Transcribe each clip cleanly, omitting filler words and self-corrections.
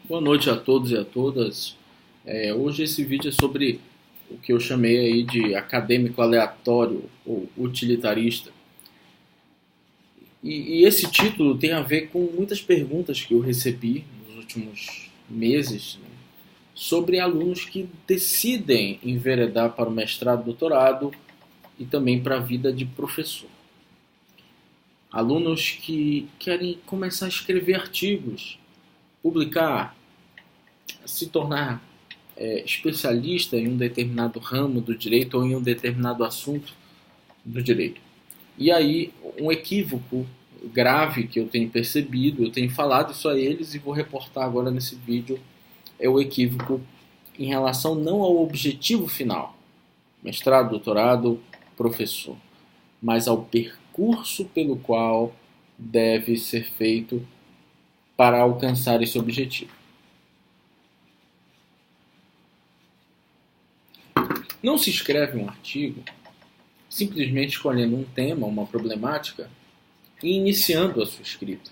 Boa noite a todos e a todas. Hoje esse vídeo é sobre o que eu chamei aí de acadêmico aleatório ou utilitarista. E esse título tem a ver com muitas perguntas que eu recebi nos últimos meses, né, sobre alunos que decidem enveredar para o mestrado, doutorado e também para a vida de professor. Alunos que querem começar a escrever artigos, publicar, se tornar especialista em um determinado ramo do direito ou em um determinado assunto do direito. E aí, um equívoco grave que eu tenho percebido, eu tenho falado isso a eles e vou reportar agora nesse vídeo, é o equívoco em relação não ao objetivo final, mestrado, doutorado, professor, mas ao percurso pelo qual deve ser feito para alcançar esse objetivo. Não se escreve um artigo simplesmente escolhendo um tema, uma problemática e iniciando a sua escrita.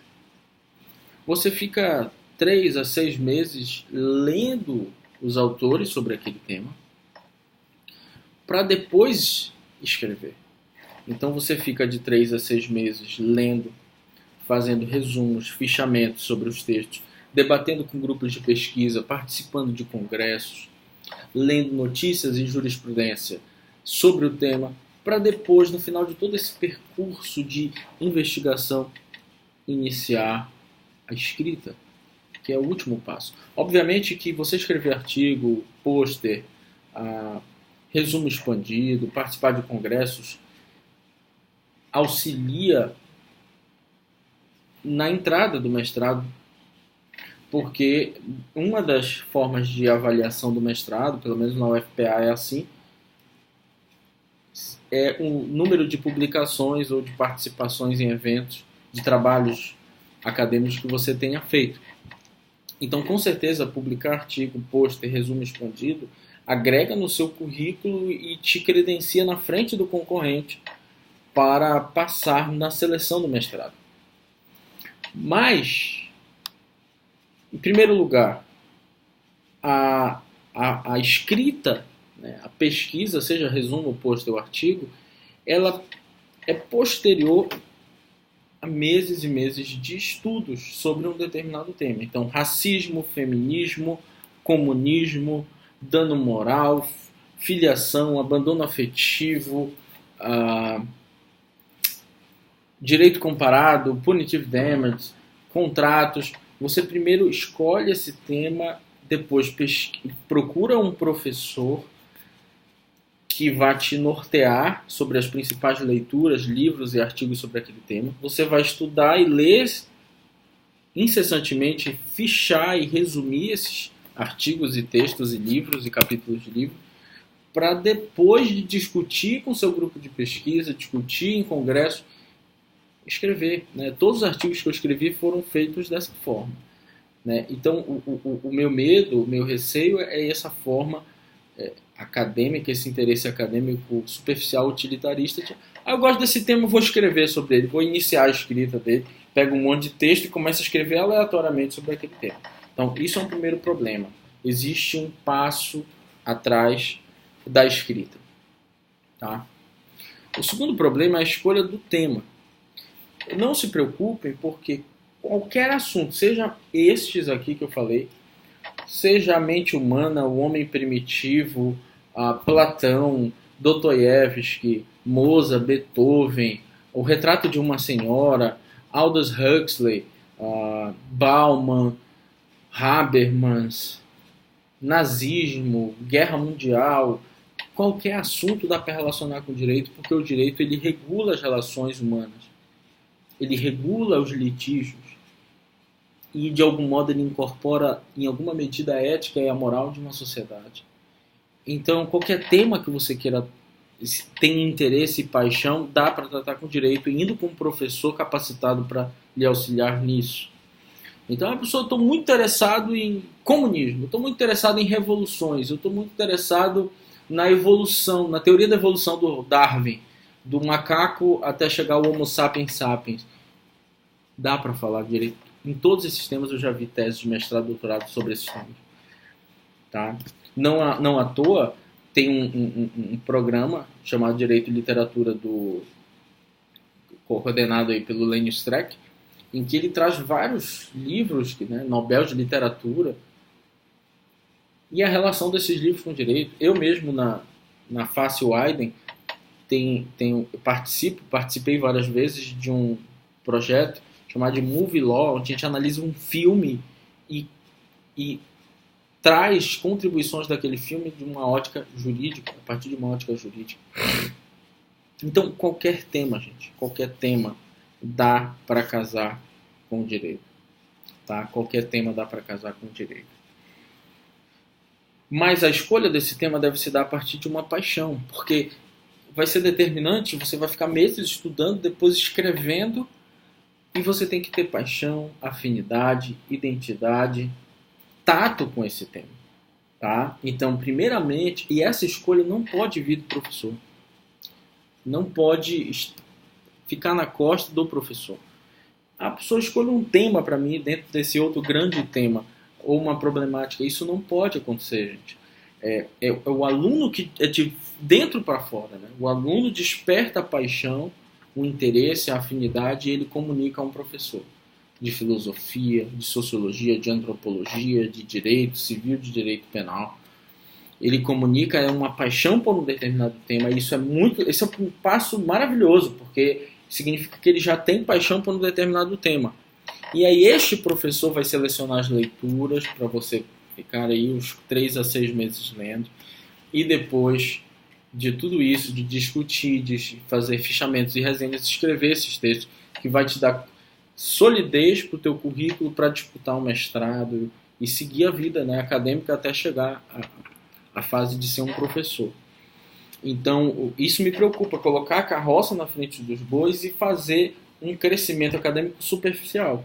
Você fica 3 a 6 meses lendo os autores sobre aquele tema para depois escrever. Então você fica de 3 a 6 meses lendo, fazendo resumos, fichamentos sobre os textos, debatendo com grupos de pesquisa, participando de congressos, lendo notícias e jurisprudência sobre o tema, para depois, no final de todo esse percurso de investigação, iniciar a escrita, que é o último passo. Obviamente que você escrever artigo, pôster, resumo expandido, participar de congressos, auxilia na entrada do mestrado, porque uma das formas de avaliação do mestrado, pelo menos na UFPA é assim, é o número de publicações ou de participações em eventos, de trabalhos acadêmicos que você tenha feito. Então, com certeza, publicar artigo, pôster, resumo expandido, agrega no seu currículo e te credencia na frente do concorrente para passar na seleção do mestrado. Mas, em primeiro lugar, a escrita, né, a pesquisa, seja resumo, pôster ou artigo, ela é posterior a meses e meses de estudos sobre um determinado tema. Então, racismo, feminismo, comunismo, dano moral, filiação, abandono afetivo, direito comparado, punitive damage, contratos. Você primeiro escolhe esse tema, depois procura um professor que vai te nortear sobre as principais leituras, livros e artigos sobre aquele tema. Você vai estudar e ler incessantemente, fichar e resumir esses artigos e textos e livros e capítulos de livro, para depois de discutir com seu grupo de pesquisa, discutir em congresso, escrever. Né? Todos os artigos que eu escrevi foram feitos dessa forma. Né? Então, o meu medo, o meu receio é essa forma acadêmica, esse interesse acadêmico superficial, utilitarista. Eu gosto desse tema, vou escrever sobre ele, vou iniciar a escrita dele, pego um monte de texto e começo a escrever aleatoriamente sobre aquele tema. Então, isso é um primeiro problema. Existe um passo atrás da escrita. Tá? O segundo problema é a escolha do tema. Não se preocupem, porque qualquer assunto, seja estes aqui que eu falei, seja a mente humana, o homem primitivo, Platão, Dostoiévski, Mozart, Beethoven, o retrato de uma senhora, Aldous Huxley, Bauman, Habermas, nazismo, guerra mundial, qualquer assunto dá para relacionar com o direito, porque o direito ele regula as relações humanas, ele regula os litígios e de algum modo ele incorpora em alguma medida a ética e a moral de uma sociedade. Então qualquer tema que você queira, tenha interesse e paixão, dá para tratar com direito, indo com um professor capacitado para lhe auxiliar nisso. Então a pessoa, estou muito interessado em comunismo, estou muito interessado em revoluções, eu estou muito interessado na evolução, na teoria da evolução do Darwin, do macaco até chegar ao Homo sapiens sapiens. Dá para falar direito Em todos esses temas eu já vi teses de mestrado e doutorado sobre esses temas. Tá? Não à toa, tem um programa chamado Direito e Literatura, coordenado aí pelo Lênio Streck, em que ele traz vários livros, né, Nobel de Literatura, e a relação desses livros com o direito. Eu mesmo, na Face Widen, participei várias vezes de um projeto chamado de Movie Law, onde a gente analisa um filme e traz contribuições daquele filme de uma ótica jurídica, a partir de uma ótica jurídica. Então, qualquer tema, gente, qualquer tema dá para casar com o direito. Tá? Qualquer tema dá para casar com o direito. Mas a escolha desse tema deve se dar a partir de uma paixão, porque vai ser determinante, você vai ficar meses estudando, depois escrevendo, e você tem que ter paixão, afinidade, identidade, tato com esse tema. Tá? Então, primeiramente, e essa escolha não pode vir do professor. Não pode ficar na costa do professor. A pessoa escolhe um tema para mim dentro desse outro grande tema, ou uma problemática. Isso não pode acontecer, gente. É o aluno que é de dentro para fora. Né? O aluno desperta a paixão, o interesse, a afinidade, e ele comunica a um professor de filosofia, de sociologia, de antropologia, de direito civil, de direito penal. Ele comunica uma paixão por um determinado tema. Esse é um passo maravilhoso, porque significa que ele já tem paixão por um determinado tema. E aí este professor vai selecionar as leituras para você ficar aí uns 3 a 6 meses lendo. E depois de tudo isso, de discutir, de fazer fichamentos e resenhas, escrever esses textos, que vai te dar solidez para o teu currículo para disputar um mestrado e seguir a vida, né, acadêmica até chegar à fase de ser um professor. Então, isso me preocupa, colocar a carroça na frente dos bois e fazer um crescimento acadêmico superficial.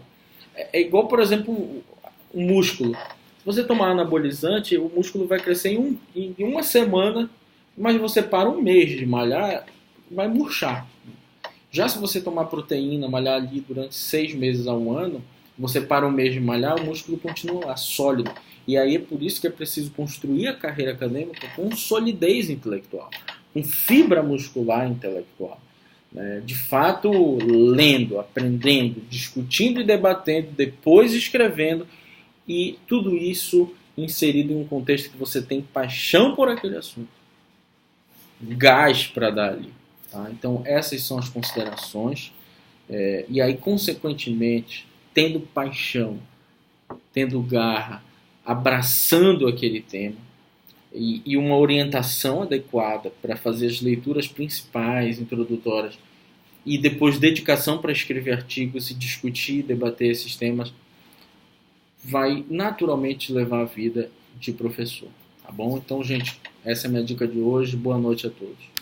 É igual, por exemplo, um músculo. Se você tomar anabolizante, o músculo vai crescer em uma semana, mas você para um mês de malhar, vai murchar. Já se você tomar proteína, malhar ali durante 6 meses a 1 ano, você para um mês de malhar, o músculo continua lá, sólido. E aí é por isso que é preciso construir a carreira acadêmica com solidez intelectual, com fibra muscular intelectual. De fato, lendo, aprendendo, discutindo e debatendo, depois escrevendo, e tudo isso inserido em um contexto que você tem paixão por aquele assunto, gás para dar ali. Tá? Então, essas são as considerações. E aí, consequentemente, tendo paixão, tendo garra, abraçando aquele tema, e uma orientação adequada para fazer as leituras principais, introdutórias, e depois dedicação para escrever artigos e discutir e debater esses temas, vai naturalmente levar a vida de professor. Tá bom? Então, gente, essa é a minha dica de hoje. Boa noite a todos.